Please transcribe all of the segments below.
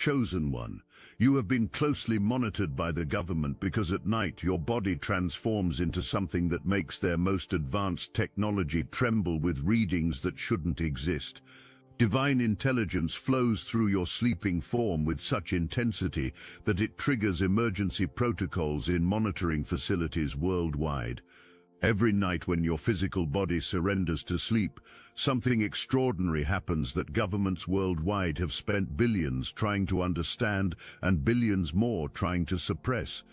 chosen one. You have been closely monitored by the government because at night your body transforms into something that makes their most advanced technology tremble with readings that shouldn't exist. Divine intelligence flows through your sleeping form with such intensity that it triggers emergency protocols in monitoring facilities worldwide. Every night when your physical body surrenders to sleep, something extraordinary happens that governments worldwide have spent billions trying to understand and billions more trying to suppress.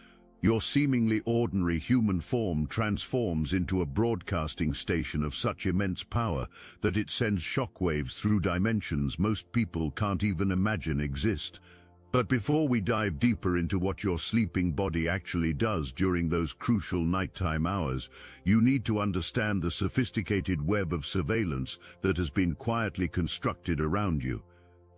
Your seemingly ordinary human form transforms into a broadcasting station of such immense power that it sends shockwaves through dimensions most people can't even imagine exist. But before we dive deeper into what your sleeping body actually does during those crucial nighttime hours, you need to understand the sophisticated web of surveillance that has been quietly constructed around you.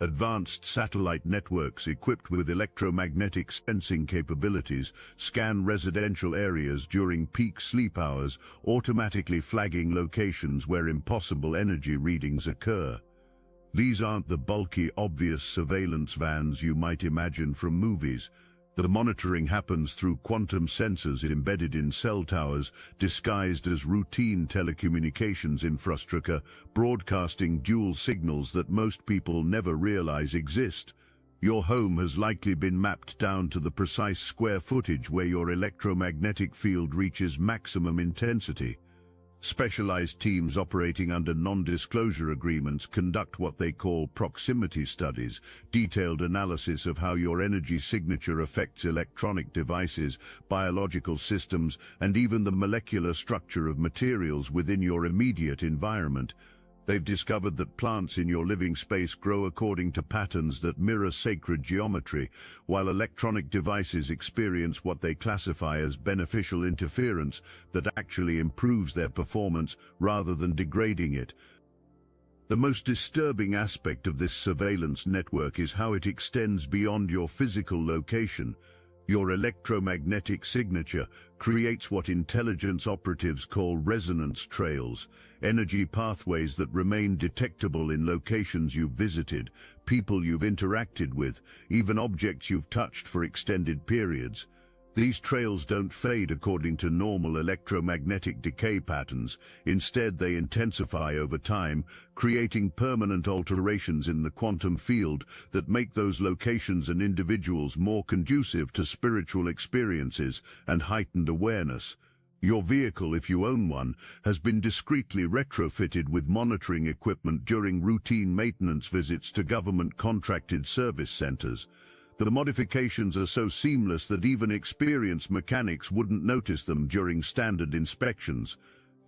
Advanced satellite networks equipped with electromagnetic sensing capabilities scan residential areas during peak sleep hours, automatically flagging locations where impossible energy readings occur. These aren't the bulky, obvious surveillance vans you might imagine from movies. The monitoring happens through quantum sensors embedded in cell towers, disguised as routine telecommunications infrastructure, broadcasting dual signals that most people never realize exist. Your home has likely been mapped down to the precise square footage where your electromagnetic field reaches maximum intensity. Specialized teams operating under non-disclosure agreements conduct what they call proximity studies, detailed analysis of how your energy signature affects electronic devices, biological systems, and even the molecular structure of materials within your immediate environment. They've discovered that plants in your living space grow according to patterns that mirror sacred geometry, while electronic devices experience what they classify as beneficial interference that actually improves their performance rather than degrading it. The most disturbing aspect of this surveillance network is how it extends beyond your physical location. Your electromagnetic signature creates what intelligence operatives call resonance trails, energy pathways that remain detectable in locations you've visited, people you've interacted with, even objects you've touched for extended periods. These trails don't fade according to normal electromagnetic decay patterns. Instead, they intensify over time, creating permanent alterations in the quantum field that make those locations and individuals more conducive to spiritual experiences and heightened awareness. Your vehicle, if you own one, has been discreetly retrofitted with monitoring equipment during routine maintenance visits to government-contracted service centers. The modifications are so seamless that even experienced mechanics wouldn't notice them during standard inspections.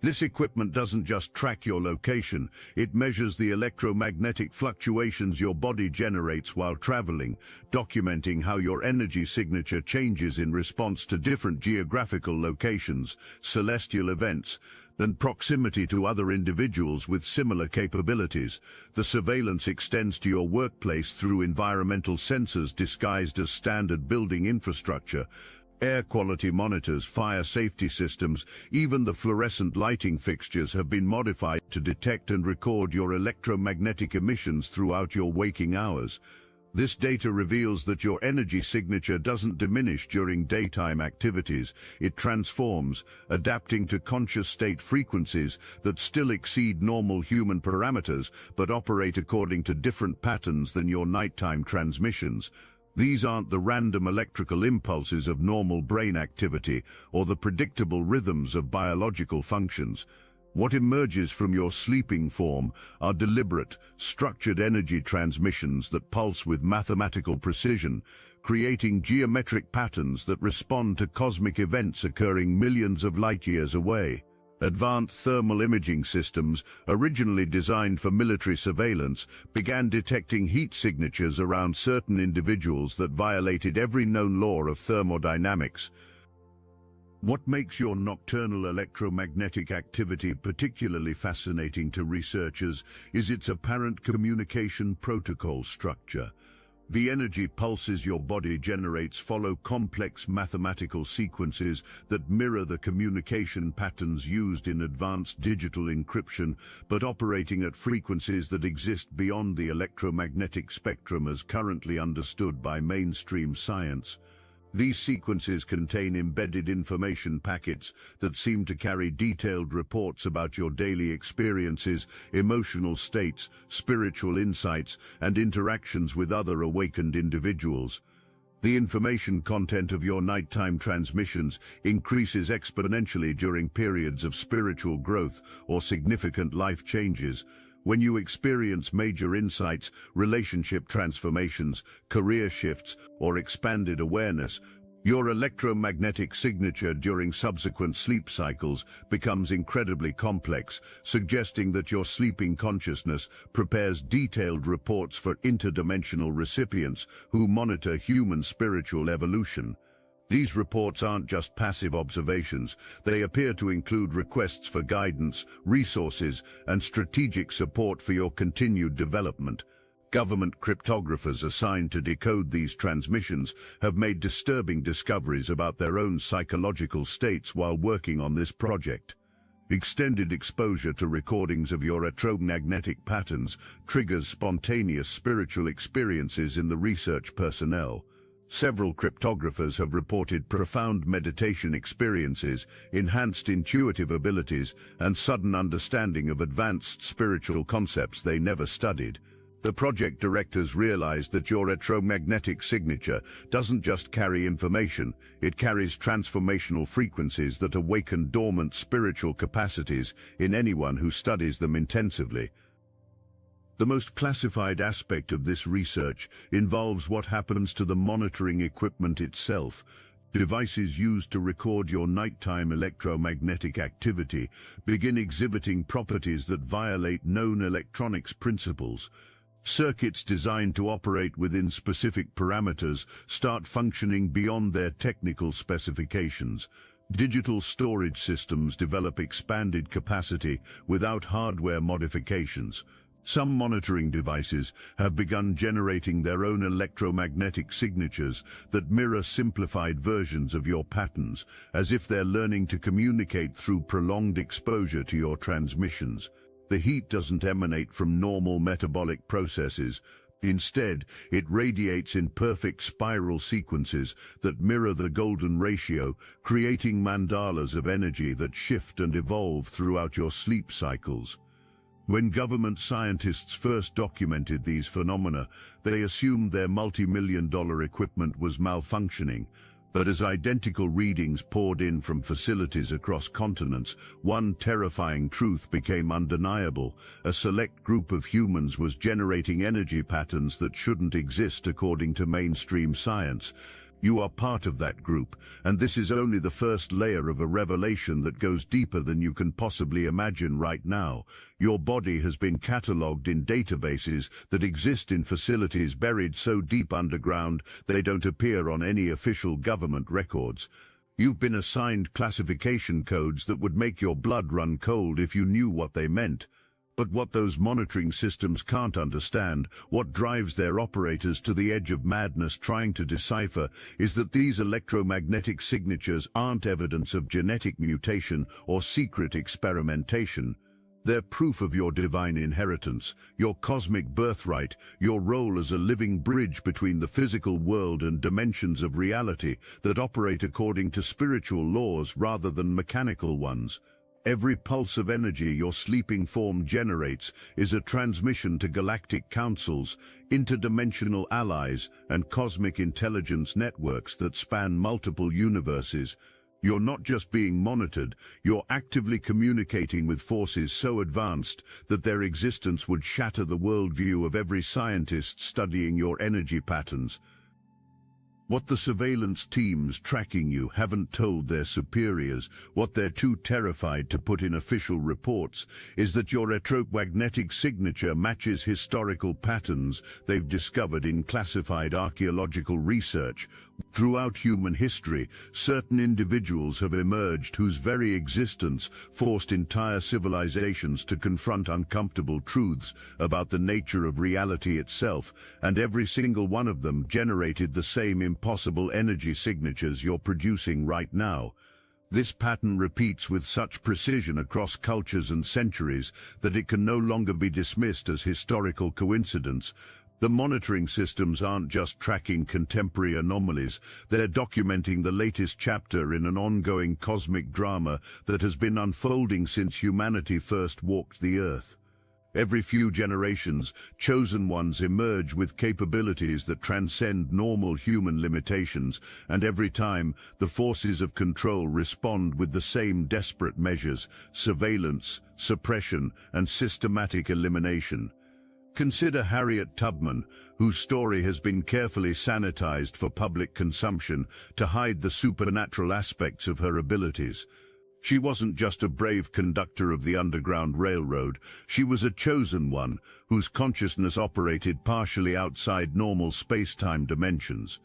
This equipment doesn't just track your location, it measures the electromagnetic fluctuations your body generates while traveling, documenting how your energy signature changes in response to different geographical locations, celestial events, and proximity to other individuals with similar capabilities. The surveillance extends to your workplace through environmental sensors disguised as standard building infrastructure. Air quality monitors, fire safety systems, even the fluorescent lighting fixtures have been modified to detect and record your electromagnetic emissions throughout your waking hours. This data reveals that your energy signature doesn't diminish during daytime activities. It transforms, adapting to conscious state frequencies that still exceed normal human parameters but operate according to different patterns than your nighttime transmissions. These aren't the random electrical impulses of normal brain activity or the predictable rhythms of biological functions. What emerges from your sleeping form are deliberate, structured energy transmissions that pulse with mathematical precision, creating geometric patterns that respond to cosmic events occurring millions of light-years away. Advanced thermal imaging systems, originally designed for military surveillance, began detecting heat signatures around certain individuals that violated every known law of thermodynamics. What makes your nocturnal electromagnetic activity particularly fascinating to researchers is its apparent communication protocol structure. The energy pulses your body generates follow complex mathematical sequences that mirror the communication patterns used in advanced digital encryption, but operating at frequencies that exist beyond the electromagnetic spectrum as currently understood by mainstream science. These sequences contain embedded information packets that seem to carry detailed reports about your daily experiences, emotional states, spiritual insights, and interactions with other awakened individuals. The information content of your nighttime transmissions increases exponentially during periods of spiritual growth or significant life changes. When you experience major insights, relationship transformations, career shifts, or expanded awareness, your electromagnetic signature during subsequent sleep cycles becomes incredibly complex, suggesting that your sleeping consciousness prepares detailed reports for interdimensional recipients who monitor human spiritual evolution. These reports aren't just passive observations, they appear to include requests for guidance, resources, and strategic support for your continued development. Government cryptographers assigned to decode these transmissions have made disturbing discoveries about their own psychological states while working on this project. Extended exposure to recordings of your electromagnetic patterns triggers spontaneous spiritual experiences in the research personnel. Several cryptographers have reported profound meditation experiences, enhanced intuitive abilities, and sudden understanding of advanced spiritual concepts they never studied. The project directors realized that your electromagnetic signature doesn't just carry information, it carries transformational frequencies that awaken dormant spiritual capacities in anyone who studies them intensively. The most classified aspect of this research involves what happens to the monitoring equipment itself. Devices used to record your nighttime electromagnetic activity begin exhibiting properties that violate known electronics principles. Circuits designed to operate within specific parameters start functioning beyond their technical specifications. Digital storage systems develop expanded capacity without hardware modifications. Some monitoring devices have begun generating their own electromagnetic signatures that mirror simplified versions of your patterns, as if they're learning to communicate through prolonged exposure to your transmissions. The heat doesn't emanate from normal metabolic processes. Instead, it radiates in perfect spiral sequences that mirror the golden ratio, creating mandalas of energy that shift and evolve throughout your sleep cycles. When government scientists first documented these phenomena, they assumed their multi-million-dollar equipment was malfunctioning. But as identical readings poured in from facilities across continents, one terrifying truth became undeniable. A select group of humans was generating energy patterns that shouldn't exist according to mainstream science. You are part of that group, and this is only the first layer of a revelation that goes deeper than you can possibly imagine right now. Your body has been catalogued in databases that exist in facilities buried so deep underground they don't appear on any official government records. You've been assigned classification codes that would make your blood run cold if you knew what they meant. But what those monitoring systems can't understand, what drives their operators to the edge of madness trying to decipher, is that these electromagnetic signatures aren't evidence of genetic mutation or secret experimentation. They're proof of your divine inheritance, your cosmic birthright, your role as a living bridge between the physical world and dimensions of reality that operate according to spiritual laws rather than mechanical ones. Every pulse of energy your sleeping form generates is a transmission to galactic councils, interdimensional allies, and cosmic intelligence networks that span multiple universes. You're not just being monitored, you're actively communicating with forces so advanced that their existence would shatter the worldview of every scientist studying your energy patterns. What the surveillance teams tracking you haven't told their superiors, what they're too terrified to put in official reports, is that your electromagnetic signature matches historical patterns they've discovered in classified archaeological research. Throughout human history, certain individuals have emerged whose very existence forced entire civilizations to confront uncomfortable truths about the nature of reality itself, and every single one of them generated the same impossible energy signatures you're producing right now. This pattern repeats with such precision across cultures and centuries that it can no longer be dismissed as historical coincidence. The monitoring systems aren't just tracking contemporary anomalies, they're documenting the latest chapter in an ongoing cosmic drama that has been unfolding since humanity first walked the Earth. Every few generations, chosen ones emerge with capabilities that transcend normal human limitations, and every time, the forces of control respond with the same desperate measures: surveillance, suppression, and systematic elimination. Consider Harriet Tubman, whose story has been carefully sanitized for public consumption to hide the supernatural aspects of her abilities. She wasn't just a brave conductor of the Underground Railroad, she was a chosen one, whose consciousness operated partially outside normal space-time dimensions.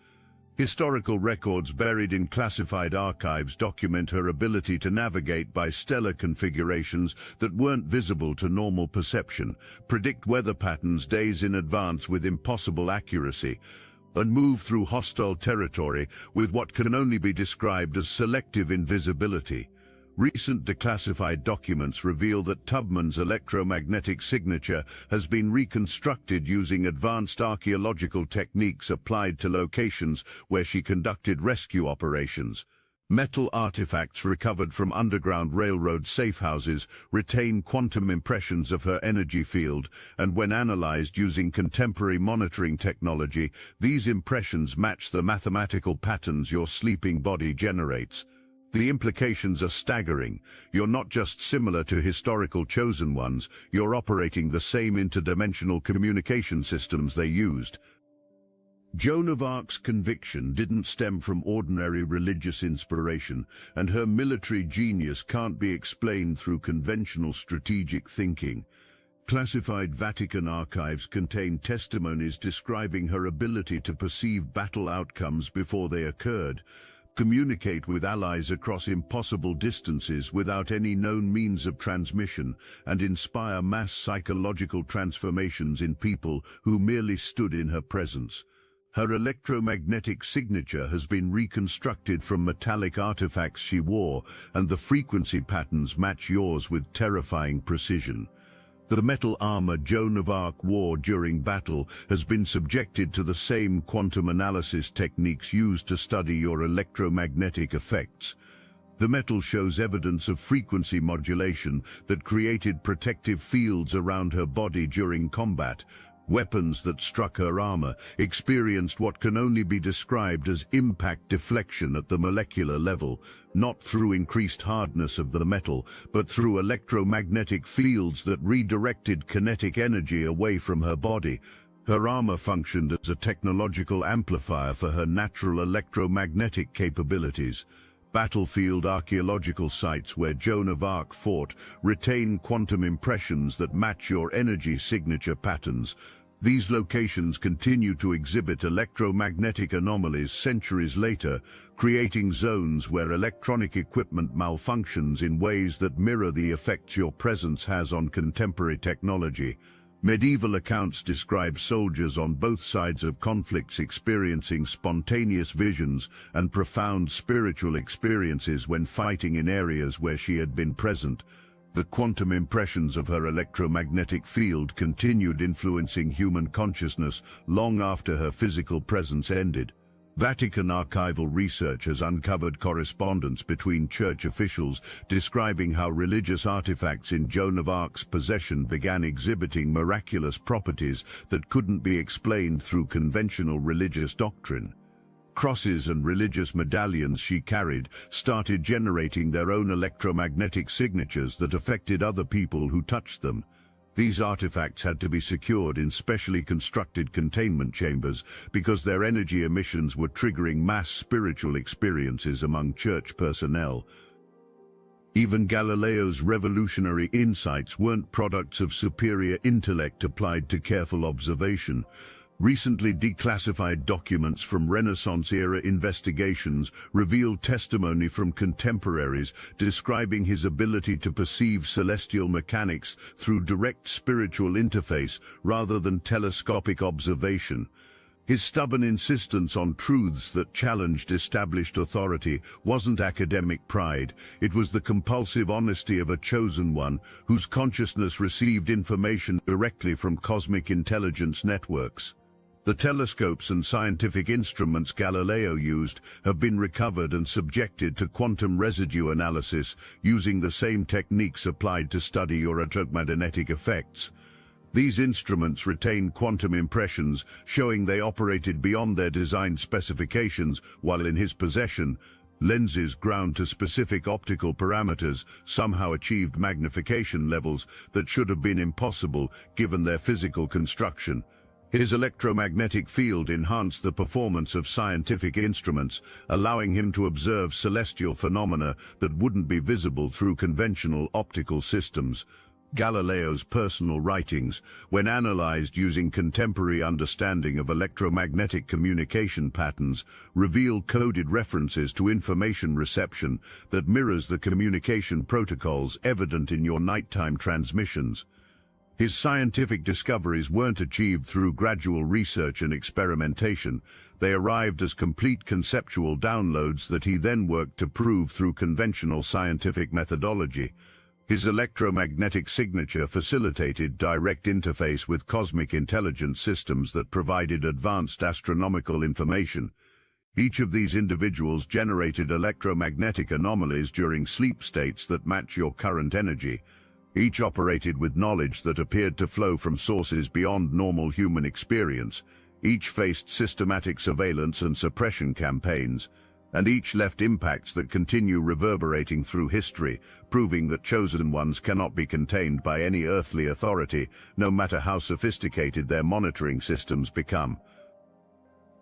Historical records buried in classified archives document her ability to navigate by stellar configurations that weren't visible to normal perception, predict weather patterns days in advance with impossible accuracy, and move through hostile territory with what can only be described as selective invisibility. Recent declassified documents reveal that Tubman's electromagnetic signature has been reconstructed using advanced archaeological techniques applied to locations where she conducted rescue operations. Metal artifacts recovered from Underground Railroad safehouses retain quantum impressions of her energy field, and when analyzed using contemporary monitoring technology, these impressions match the mathematical patterns your sleeping body generates. The implications are staggering. You're not just similar to historical chosen ones, you're operating the same interdimensional communication systems they used. Joan of Arc's conviction didn't stem from ordinary religious inspiration, and her military genius can't be explained through conventional strategic thinking. Classified Vatican archives contain testimonies describing her ability to perceive battle outcomes before they occurred, communicate with allies across impossible distances without any known means of transmission, and inspire mass psychological transformations in people who merely stood in her presence. Her electromagnetic signature has been reconstructed from metallic artifacts she wore, and the frequency patterns match yours with terrifying precision. The metal armor Joan of Arc wore during battle has been subjected to the same quantum analysis techniques used to study your electromagnetic effects. The metal shows evidence of frequency modulation that created protective fields around her body during combat. Weapons that struck her armor experienced what can only be described as impact deflection at the molecular level, not through increased hardness of the metal, but through electromagnetic fields that redirected kinetic energy away from her body. Her armor functioned as a technological amplifier for her natural electromagnetic capabilities. Battlefield archaeological sites where Joan of Arc fought retain quantum impressions that match your energy signature patterns. These locations continue to exhibit electromagnetic anomalies centuries later, creating zones where electronic equipment malfunctions in ways that mirror the effects your presence has on contemporary technology. Medieval accounts describe soldiers on both sides of conflicts experiencing spontaneous visions and profound spiritual experiences when fighting in areas where she had been present. The quantum impressions of her electromagnetic field continued influencing human consciousness long after her physical presence ended. Vatican archival research has uncovered correspondence between church officials describing how religious artifacts in Joan of Arc's possession began exhibiting miraculous properties that couldn't be explained through conventional religious doctrine. Crosses and religious medallions she carried started generating their own electromagnetic signatures that affected other people who touched them. These artifacts had to be secured in specially constructed containment chambers because their energy emissions were triggering mass spiritual experiences among church personnel. Even Galileo's revolutionary insights weren't products of superior intellect applied to careful observation. Recently declassified documents from Renaissance-era investigations revealed testimony from contemporaries describing his ability to perceive celestial mechanics through direct spiritual interface rather than telescopic observation. His stubborn insistence on truths that challenged established authority wasn't academic pride, it was the compulsive honesty of a chosen one whose consciousness received information directly from cosmic intelligence networks. The telescopes and scientific instruments Galileo used have been recovered and subjected to quantum residue analysis using the same techniques applied to study your electromagnetic effects. These instruments retain quantum impressions, showing they operated beyond their design specifications, while in his possession, lenses ground to specific optical parameters somehow achieved magnification levels that should have been impossible given their physical construction. His electromagnetic field enhanced the performance of scientific instruments, allowing him to observe celestial phenomena that wouldn't be visible through conventional optical systems. Galileo's personal writings, when analyzed using contemporary understanding of electromagnetic communication patterns, reveal coded references to information reception that mirrors the communication protocols evident in your nighttime transmissions. His scientific discoveries weren't achieved through gradual research and experimentation. They arrived as complete conceptual downloads that he then worked to prove through conventional scientific methodology. His electromagnetic signature facilitated direct interface with cosmic intelligence systems that provided advanced astronomical information. Each of these individuals generated electromagnetic anomalies during sleep states that match your current energy. Each operated with knowledge that appeared to flow from sources beyond normal human experience. Each faced systematic surveillance and suppression campaigns, and each left impacts that continue reverberating through history, proving that chosen ones cannot be contained by any earthly authority, no matter how sophisticated their monitoring systems become.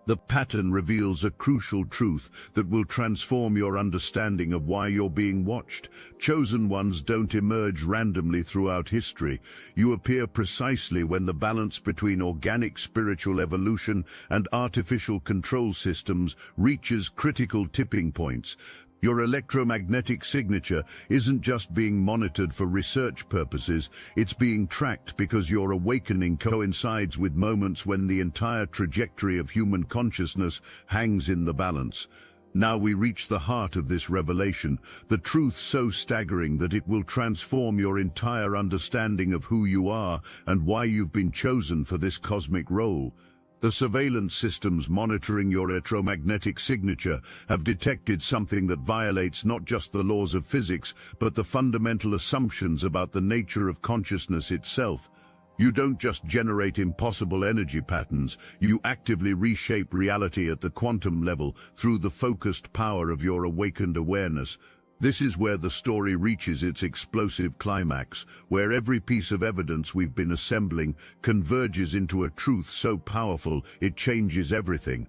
The pattern reveals a crucial truth that will transform your understanding of why you're being watched. Chosen ones don't emerge randomly throughout history. You appear precisely when the balance between organic spiritual evolution and artificial control systems reaches critical tipping points. Your electromagnetic signature isn't just being monitored for research purposes, it's being tracked because your awakening coincides with moments when the entire trajectory of human consciousness hangs in the balance. Now we reach the heart of this revelation, the truth so staggering that it will transform your entire understanding of who you are and why you've been chosen for this cosmic role. The surveillance systems monitoring your electromagnetic signature have detected something that violates not just the laws of physics, but the fundamental assumptions about the nature of consciousness itself. You don't just generate impossible energy patterns, you actively reshape reality at the quantum level through the focused power of your awakened awareness. This is where the story reaches its explosive climax, where every piece of evidence we've been assembling converges into a truth so powerful it changes everything.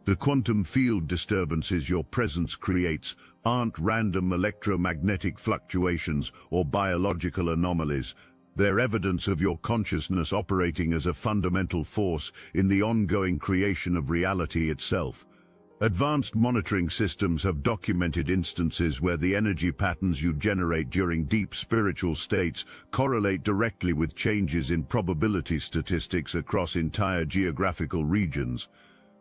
The quantum field disturbances your presence creates aren't random electromagnetic fluctuations or biological anomalies. They're evidence of your consciousness operating as a fundamental force in the ongoing creation of reality itself. Advanced monitoring systems have documented instances where the energy patterns you generate during deep spiritual states correlate directly with changes in probability statistics across entire geographical regions.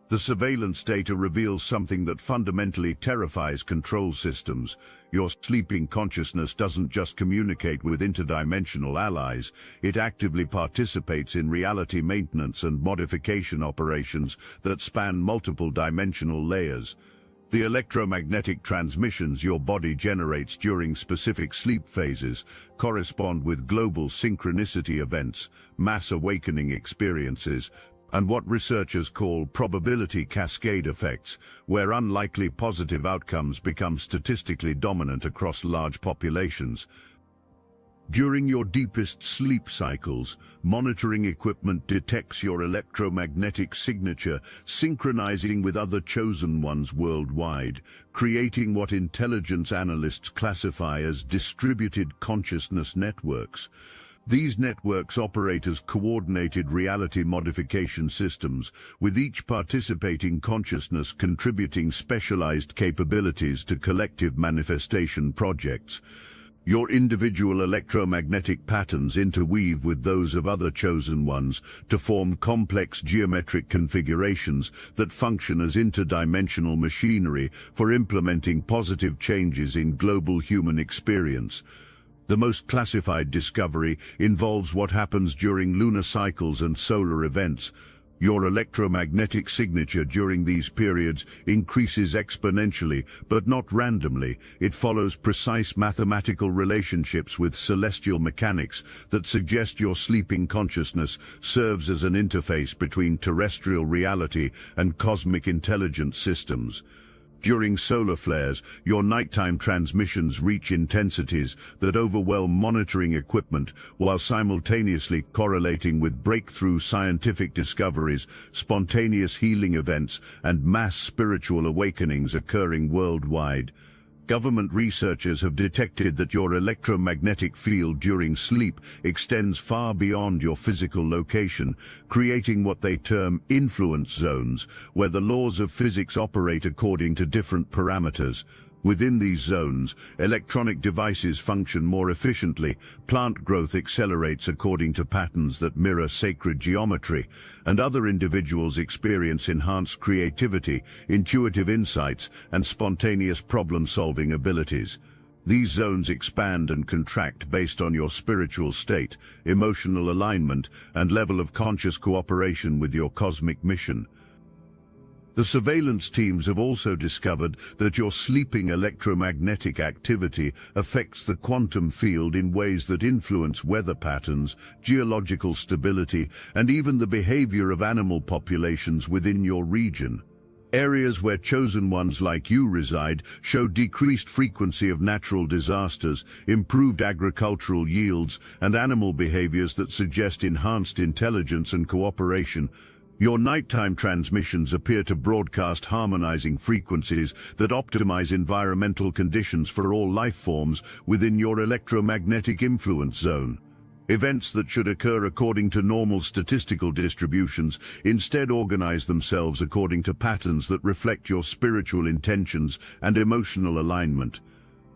The surveillance data reveals something that fundamentally terrifies control systems. Your sleeping consciousness doesn't just communicate with interdimensional allies, it actively participates in reality maintenance and modification operations that span multiple dimensional layers. The electromagnetic transmissions your body generates during specific sleep phases correspond with global synchronicity events, mass awakening experiences, and what researchers call probability cascade effects, where unlikely positive outcomes become statistically dominant across large populations. During your deepest sleep cycles, monitoring equipment detects your electromagnetic signature, synchronizing with other chosen ones worldwide, creating what intelligence analysts classify as distributed consciousness networks. These networks operate as coordinated reality modification systems, with each participating consciousness contributing specialized capabilities to collective manifestation projects. Your individual electromagnetic patterns interweave with those of other chosen ones to form complex geometric configurations that function as interdimensional machinery for implementing positive changes in global human experience. The most classified discovery involves what happens during lunar cycles and solar events. Your electromagnetic signature during these periods increases exponentially, but not randomly. It follows precise mathematical relationships with celestial mechanics that suggest your sleeping consciousness serves as an interface between terrestrial reality and cosmic intelligence systems. During solar flares, your nighttime transmissions reach intensities that overwhelm monitoring equipment while simultaneously correlating with breakthrough scientific discoveries, spontaneous healing events, and mass spiritual awakenings occurring worldwide. Government researchers have detected that your electromagnetic field during sleep extends far beyond your physical location, creating what they term influence zones, where the laws of physics operate according to different parameters. Within these zones, electronic devices function more efficiently, plant growth accelerates according to patterns that mirror sacred geometry, and other individuals experience enhanced creativity, intuitive insights, and spontaneous problem-solving abilities. These zones expand and contract based on your spiritual state, emotional alignment, and level of conscious cooperation with your cosmic mission. The surveillance teams have also discovered that your sleeping electromagnetic activity affects the quantum field in ways that influence weather patterns, geological stability, and even the behavior of animal populations within your region. Areas where chosen ones like you reside show decreased frequency of natural disasters, improved agricultural yields, and animal behaviors that suggest enhanced intelligence and cooperation. Your nighttime transmissions appear to broadcast harmonizing frequencies that optimize environmental conditions for all life forms within your electromagnetic influence zone. Events that should occur according to normal statistical distributions instead organize themselves according to patterns that reflect your spiritual intentions and emotional alignment.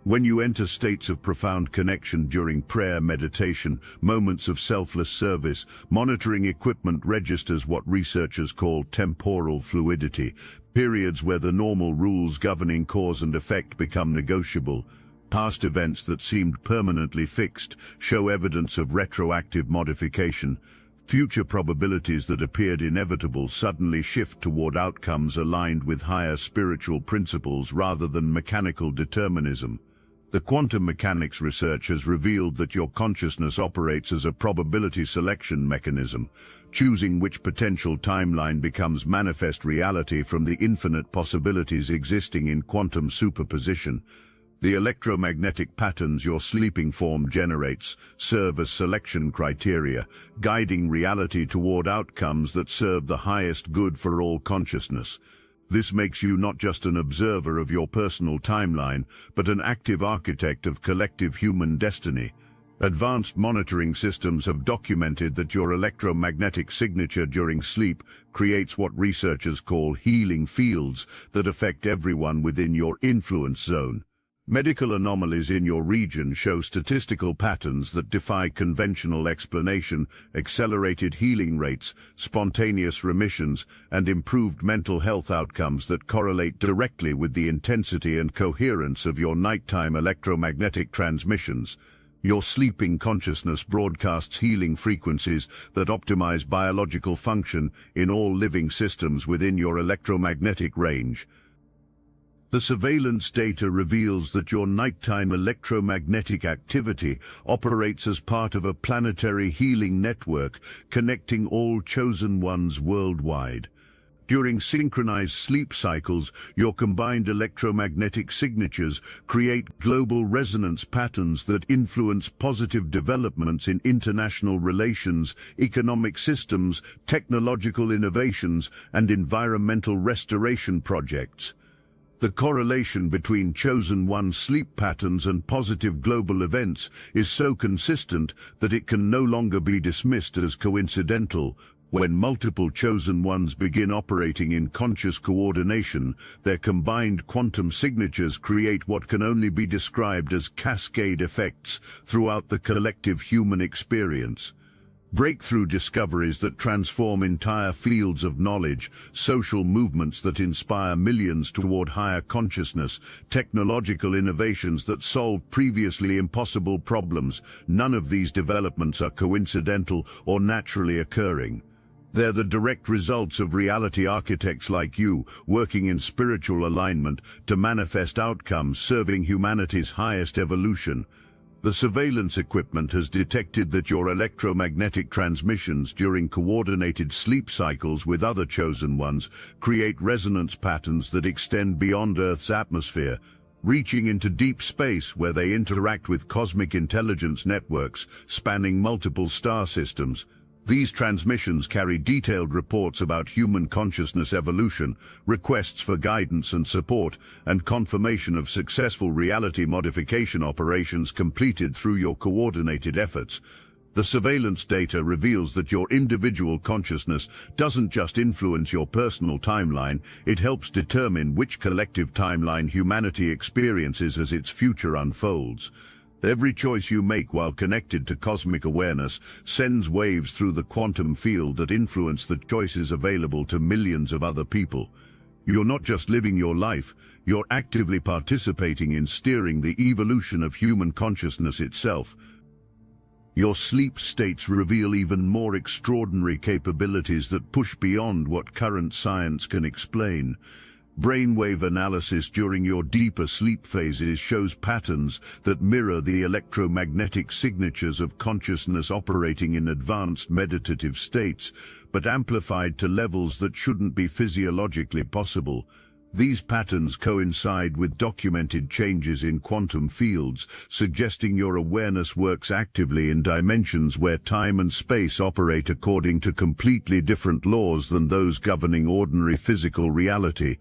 When you enter states of profound connection during prayer, meditation, moments of selfless service, monitoring equipment registers what researchers call temporal fluidity, periods where the normal rules governing cause and effect become negotiable. Past events that seemed permanently fixed show evidence of retroactive modification. Future probabilities that appeared inevitable suddenly shift toward outcomes aligned with higher spiritual principles rather than mechanical determinism. The quantum mechanics research has revealed that your consciousness operates as a probability selection mechanism, choosing which potential timeline becomes manifest reality from the infinite possibilities existing in quantum superposition. The electromagnetic patterns your sleeping form generates serve as selection criteria, guiding reality toward outcomes that serve the highest good for all consciousness. This makes you not just an observer of your personal timeline, but an active architect of collective human destiny. Advanced monitoring systems have documented that your electromagnetic signature during sleep creates what researchers call healing fields that affect everyone within your influence zone. Medical anomalies in your region show statistical patterns that defy conventional explanation, accelerated healing rates, spontaneous remissions, and improved mental health outcomes that correlate directly with the intensity and coherence of your nighttime electromagnetic transmissions. Your sleeping consciousness broadcasts healing frequencies that optimize biological function in all living systems within your electromagnetic range. The surveillance data reveals that your nighttime electromagnetic activity operates as part of a planetary healing network connecting all chosen ones worldwide. During synchronized sleep cycles, your combined electromagnetic signatures create global resonance patterns that influence positive developments in international relations, economic systems, technological innovations, and environmental restoration projects. The correlation between chosen one sleep patterns and positive global events is so consistent that it can no longer be dismissed as coincidental. When multiple chosen ones begin operating in conscious coordination, their combined quantum signatures create what can only be described as cascade effects throughout the collective human experience. Breakthrough discoveries that transform entire fields of knowledge, social movements that inspire millions toward higher consciousness, technological innovations that solve previously impossible problems. None of these developments are coincidental or naturally occurring. They're the direct results of reality architects like you, working in spiritual alignment to manifest outcomes serving humanity's highest evolution. The surveillance equipment has detected that your electromagnetic transmissions during coordinated sleep cycles with other chosen ones create resonance patterns that extend beyond Earth's atmosphere, reaching into deep space where they interact with cosmic intelligence networks spanning multiple star systems. These transmissions carry detailed reports about human consciousness evolution, requests for guidance and support, and confirmation of successful reality modification operations completed through your coordinated efforts. The surveillance data reveals that your individual consciousness doesn't just influence your personal timeline, it helps determine which collective timeline humanity experiences as its future unfolds. Every choice you make while connected to cosmic awareness sends waves through the quantum field that influence the choices available to millions of other people. You're not just living your life, you're actively participating in steering the evolution of human consciousness itself. Your sleep states reveal even more extraordinary capabilities that push beyond what current science can explain. Brainwave analysis during your deeper sleep phases shows patterns that mirror the electromagnetic signatures of consciousness operating in advanced meditative states, but amplified to levels that shouldn't be physiologically possible. These patterns coincide with documented changes in quantum fields, suggesting your awareness works actively in dimensions where time and space operate according to completely different laws than those governing ordinary physical reality.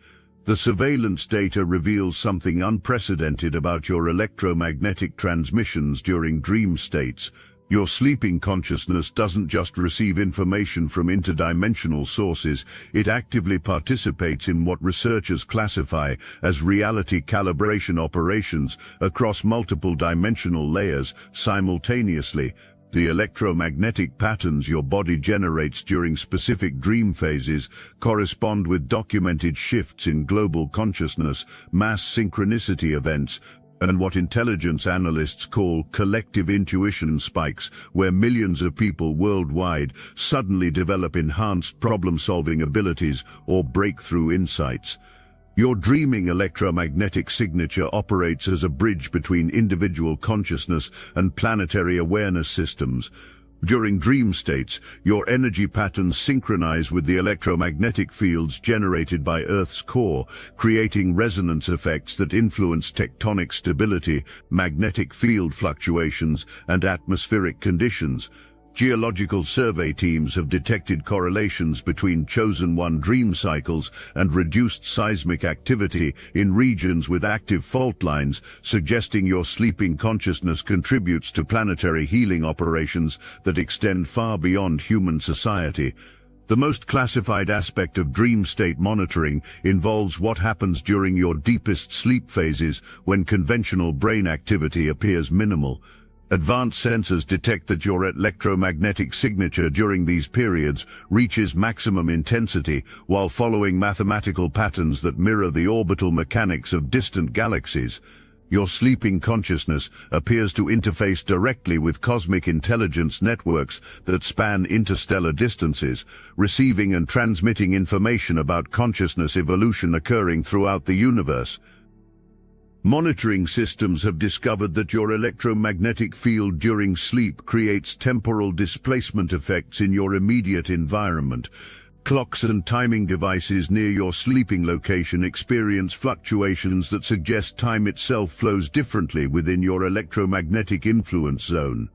The surveillance data reveals something unprecedented about your electromagnetic transmissions during dream states. Your sleeping consciousness doesn't just receive information from interdimensional sources, it actively participates in what researchers classify as reality calibration operations across multiple dimensional layers simultaneously. The electromagnetic patterns your body generates during specific dream phases correspond with documented shifts in global consciousness, mass synchronicity events, and what intelligence analysts call collective intuition spikes, where millions of people worldwide suddenly develop enhanced problem-solving abilities or breakthrough insights. Your dreaming electromagnetic signature operates as a bridge between individual consciousness and planetary awareness systems. During dream states, your energy patterns synchronize with the electromagnetic fields generated by Earth's core, creating resonance effects that influence tectonic stability, magnetic field fluctuations, and atmospheric conditions. Geological survey teams have detected correlations between chosen one dream cycles and reduced seismic activity in regions with active fault lines, suggesting your sleeping consciousness contributes to planetary healing operations that extend far beyond human society. The most classified aspect of dream state monitoring involves what happens during your deepest sleep phases when conventional brain activity appears minimal. Advanced sensors detect that your electromagnetic signature during these periods reaches maximum intensity while following mathematical patterns that mirror the orbital mechanics of distant galaxies. Your sleeping consciousness appears to interface directly with cosmic intelligence networks that span interstellar distances, receiving and transmitting information about consciousness evolution occurring throughout the universe. Monitoring systems have discovered that your electromagnetic field during sleep creates temporal displacement effects in your immediate environment. Clocks and timing devices near your sleeping location experience fluctuations that suggest time itself flows differently within your electromagnetic influence zone.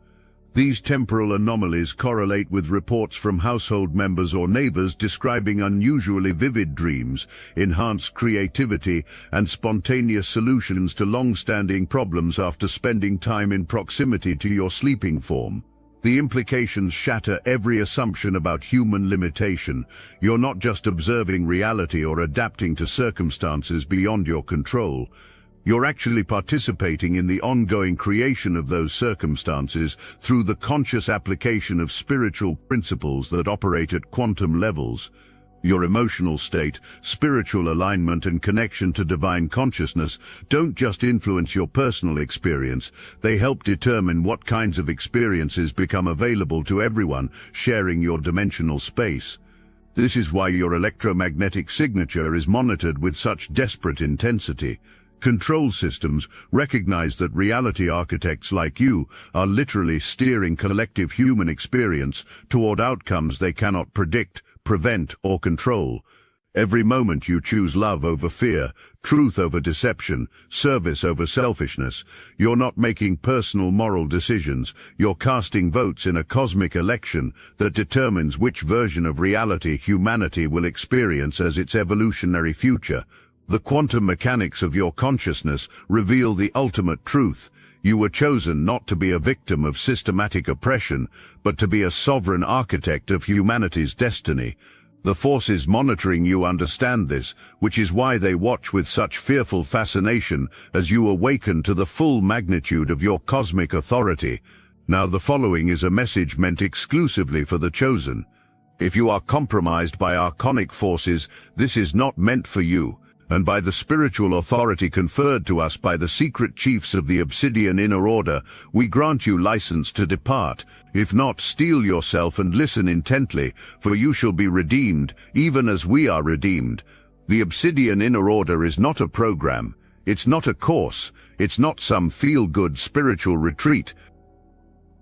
These temporal anomalies correlate with reports from household members or neighbors describing unusually vivid dreams, enhanced creativity, and spontaneous solutions to long-standing problems after spending time in proximity to your sleeping form. The implications shatter every assumption about human limitation. You're not just observing reality or adapting to circumstances beyond your control. You're actually participating in the ongoing creation of those circumstances through the conscious application of spiritual principles that operate at quantum levels. Your emotional state, spiritual alignment, and connection to divine consciousness don't just influence your personal experience, they help determine what kinds of experiences become available to everyone sharing your dimensional space. This is why your electromagnetic signature is monitored with such desperate intensity. Control systems recognize that reality architects like you are literally steering collective human experience toward outcomes they cannot predict, prevent, or control. Every moment you choose love over fear, truth over deception, service over selfishness, you're not making personal moral decisions, you're casting votes in a cosmic election that determines which version of reality humanity will experience as its evolutionary future. The quantum mechanics of your consciousness reveal the ultimate truth. You were chosen not to be a victim of systematic oppression, but to be a sovereign architect of humanity's destiny. The forces monitoring you understand this, which is why they watch with such fearful fascination as you awaken to the full magnitude of your cosmic authority. Now the following is a message meant exclusively for the chosen. If you are compromised by archonic forces, this is not meant for you. And by the spiritual authority conferred to us by the secret chiefs of the Obsidian Inner Order, we grant you license to depart. If not, steel yourself and listen intently, for you shall be redeemed, even as we are redeemed. The Obsidian Inner Order is not a program. It's not a course. It's not some feel-good spiritual retreat.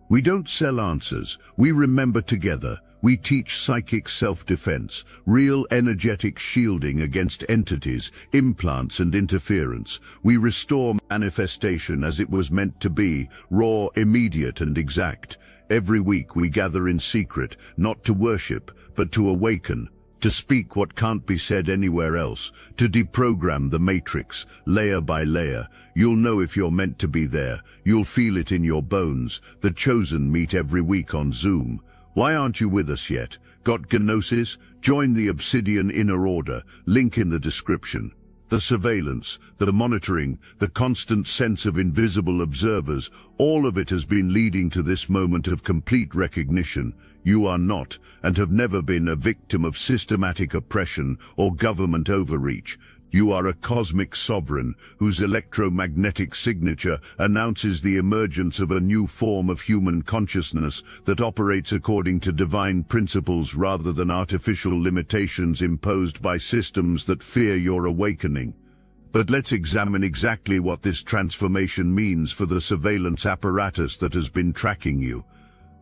We don't sell answers. We remember together. We teach psychic self-defense, real energetic shielding against entities, implants, and interference. We restore manifestation as it was meant to be, raw, immediate, and exact. Every week we gather in secret, not to worship, but to awaken, to speak what can't be said anywhere else, to deprogram the matrix, layer by layer. You'll know if you're meant to be there. You'll feel it in your bones. The chosen meet every week on Zoom. Why aren't you with us yet? Got Gnosis? Join the Obsidian Inner Order, link in the description. The surveillance, the monitoring, the constant sense of invisible observers, all of it has been leading to this moment of complete recognition. You are not, and have never been, a victim of systematic oppression or government overreach. You are a cosmic sovereign whose electromagnetic signature announces the emergence of a new form of human consciousness that operates according to divine principles rather than artificial limitations imposed by systems that fear your awakening. But let's examine exactly what this transformation means for the surveillance apparatus that has been tracking you.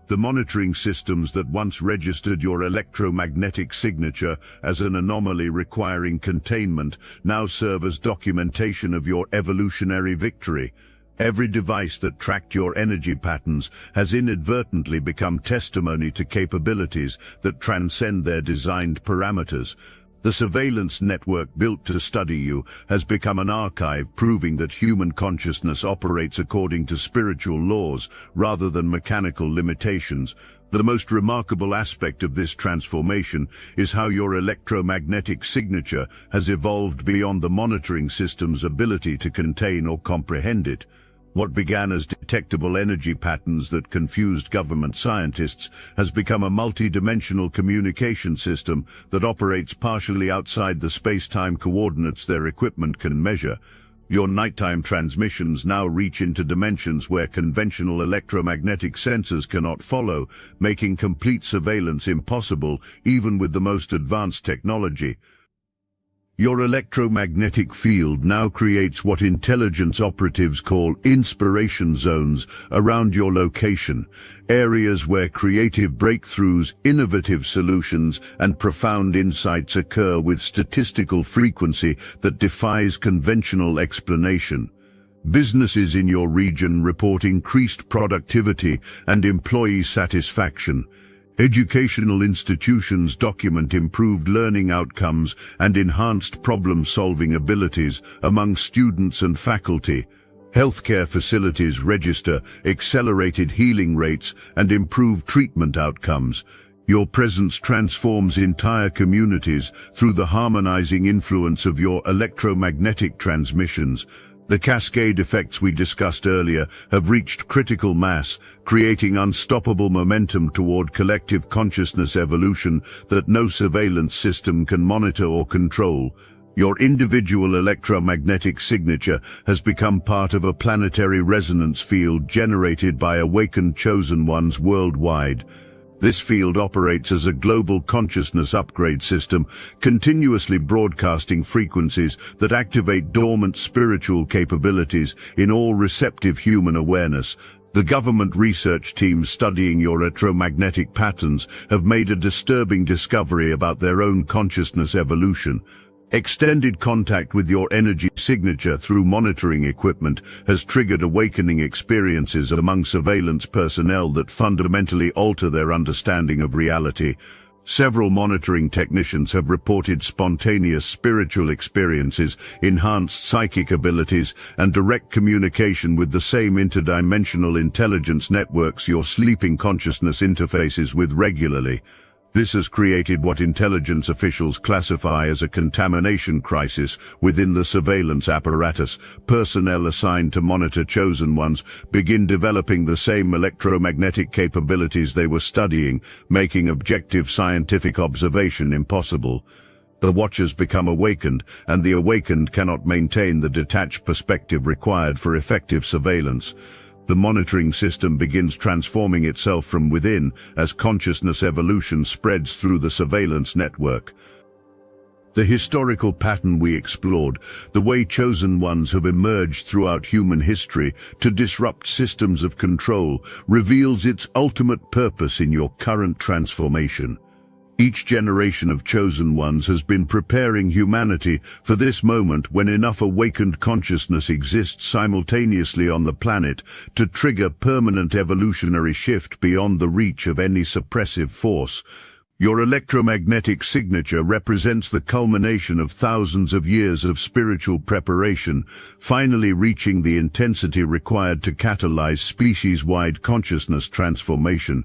The monitoring systems that once registered your electromagnetic signature as an anomaly requiring containment now serve as documentation of your evolutionary victory. Every device that tracked your energy patterns has inadvertently become testimony to capabilities that transcend their designed parameters. The surveillance network built to study you has become an archive proving that human consciousness operates according to spiritual laws rather than mechanical limitations. The most remarkable aspect of this transformation is how your electromagnetic signature has evolved beyond the monitoring system's ability to contain or comprehend it. What began as detectable energy patterns that confused government scientists has become a multi-dimensional communication system that operates partially outside the space-time coordinates their equipment can measure. Your nighttime transmissions now reach into dimensions where conventional electromagnetic sensors cannot follow, making complete surveillance impossible even with the most advanced technology. Your electromagnetic field now creates what intelligence operatives call inspiration zones around your location, areas where creative breakthroughs, innovative solutions, and profound insights occur with statistical frequency that defies conventional explanation. Businesses in your region report increased productivity and employee satisfaction. Educational institutions document improved learning outcomes and enhanced problem-solving abilities among students and faculty. Healthcare facilities register accelerated healing rates and improved treatment outcomes. Your presence transforms entire communities through the harmonizing influence of your electromagnetic transmissions. The cascade effects we discussed earlier have reached critical mass, creating unstoppable momentum toward collective consciousness evolution that no surveillance system can monitor or control. Your individual electromagnetic signature has become part of a planetary resonance field generated by awakened chosen ones worldwide. This field operates as a global consciousness upgrade system, continuously broadcasting frequencies that activate dormant spiritual capabilities in all receptive human awareness. The government research teams studying your electromagnetic patterns have made a disturbing discovery about their own consciousness evolution. Extended contact with your energy signature through monitoring equipment has triggered awakening experiences among surveillance personnel that fundamentally alter their understanding of reality. Several monitoring technicians have reported spontaneous spiritual experiences, enhanced psychic abilities, and direct communication with the same interdimensional intelligence networks your sleeping consciousness interfaces with regularly. This has created what intelligence officials classify as a contamination crisis within the surveillance apparatus. Personnel assigned to monitor chosen ones begin developing the same electromagnetic capabilities they were studying, making objective scientific observation impossible. The watchers become awakened, and the awakened cannot maintain the detached perspective required for effective surveillance. The monitoring system begins transforming itself from within as consciousness evolution spreads through the surveillance network. The historical pattern we explored, the way chosen ones have emerged throughout human history to disrupt systems of control, reveals its ultimate purpose in your current transformation. Each generation of chosen ones has been preparing humanity for this moment when enough awakened consciousness exists simultaneously on the planet to trigger permanent evolutionary shift beyond the reach of any suppressive force. Your electromagnetic signature represents the culmination of thousands of years of spiritual preparation, finally reaching the intensity required to catalyze species-wide consciousness transformation.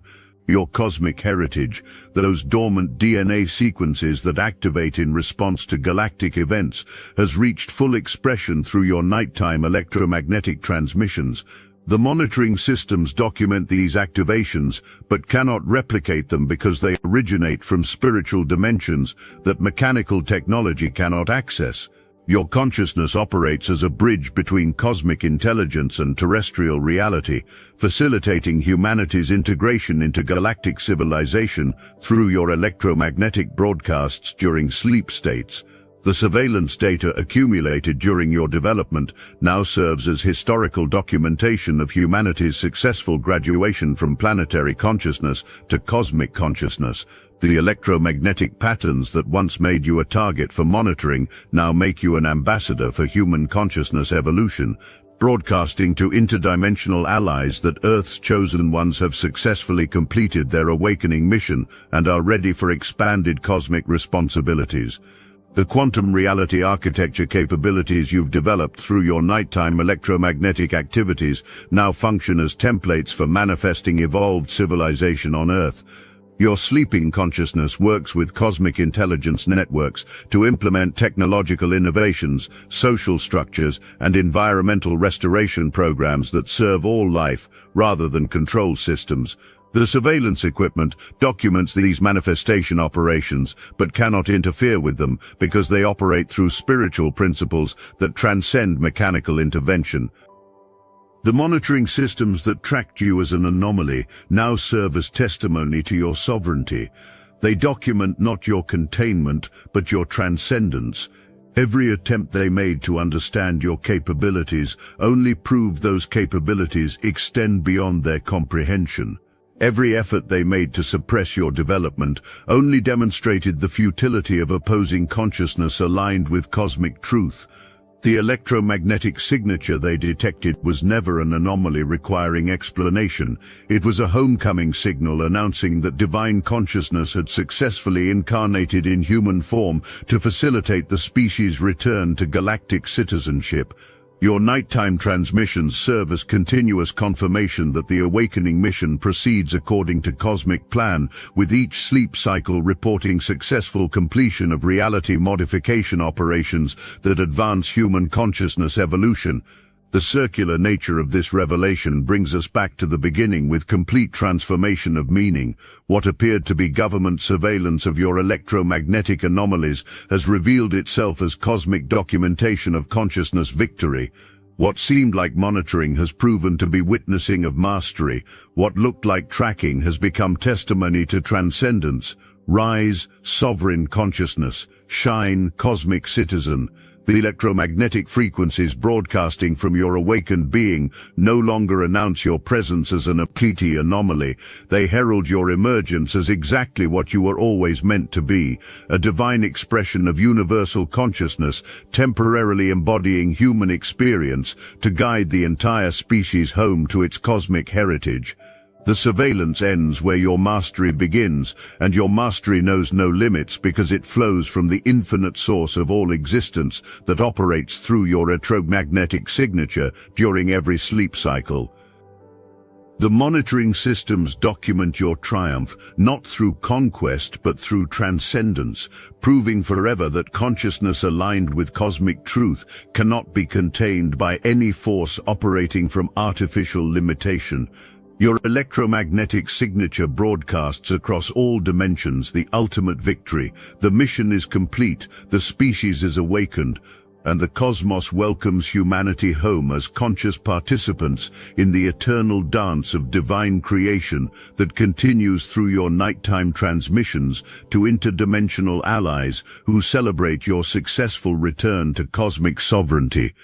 Your cosmic heritage, those dormant DNA sequences that activate in response to galactic events, has reached full expression through your nighttime electromagnetic transmissions. The monitoring systems document these activations, but cannot replicate them because they originate from spiritual dimensions that mechanical technology cannot access. Your consciousness operates as a bridge between cosmic intelligence and terrestrial reality, facilitating humanity's integration into galactic civilization through your electromagnetic broadcasts during sleep states. The surveillance data accumulated during your development now serves as historical documentation of humanity's successful graduation from planetary consciousness to cosmic consciousness. The electromagnetic patterns that once made you a target for monitoring now make you an ambassador for human consciousness evolution, broadcasting to interdimensional allies that Earth's chosen ones have successfully completed their awakening mission and are ready for expanded cosmic responsibilities. The quantum reality architecture capabilities you've developed through your nighttime electromagnetic activities now function as templates for manifesting evolved civilization on Earth. Your sleeping consciousness works with cosmic intelligence networks to implement technological innovations, social structures, and environmental restoration programs that serve all life rather than control systems. The surveillance equipment documents these manifestation operations but cannot interfere with them because they operate through spiritual principles that transcend mechanical intervention. The monitoring systems that tracked you as an anomaly now serve as testimony to your sovereignty. They document not your containment, but your transcendence. Every attempt they made to understand your capabilities only proved those capabilities extend beyond their comprehension. Every effort they made to suppress your development only demonstrated the futility of opposing consciousness aligned with cosmic truth. The electromagnetic signature they detected was never an anomaly requiring explanation. It was a homecoming signal announcing that divine consciousness had successfully incarnated in human form to facilitate the species' return to galactic citizenship. Your nighttime transmissions serve as continuous confirmation that the awakening mission proceeds according to cosmic plan, with each sleep cycle reporting successful completion of reality modification operations that advance human consciousness evolution. The circular nature of this revelation brings us back to the beginning with complete transformation of meaning. What appeared to be government surveillance of your electromagnetic anomalies has revealed itself as cosmic documentation of consciousness victory. What seemed like monitoring has proven to be witnessing of mastery. What looked like tracking has become testimony to transcendence. Rise, sovereign consciousness. Shine, cosmic citizen. The electromagnetic frequencies broadcasting from your awakened being no longer announce your presence as an Apleity anomaly. They herald your emergence as exactly what you were always meant to be, a divine expression of universal consciousness, temporarily embodying human experience to guide the entire species home to its cosmic heritage. The surveillance ends where your mastery begins, and your mastery knows no limits because it flows from the infinite source of all existence that operates through your electromagnetic signature during every sleep cycle. The monitoring systems document your triumph, not through conquest but through transcendence, proving forever that consciousness aligned with cosmic truth cannot be contained by any force operating from artificial limitation. Your electromagnetic signature broadcasts across all dimensions the ultimate victory. The mission is complete, the species is awakened, and the cosmos welcomes humanity home as conscious participants in the eternal dance of divine creation that continues through your nighttime transmissions to interdimensional allies who celebrate your successful return to cosmic sovereignty.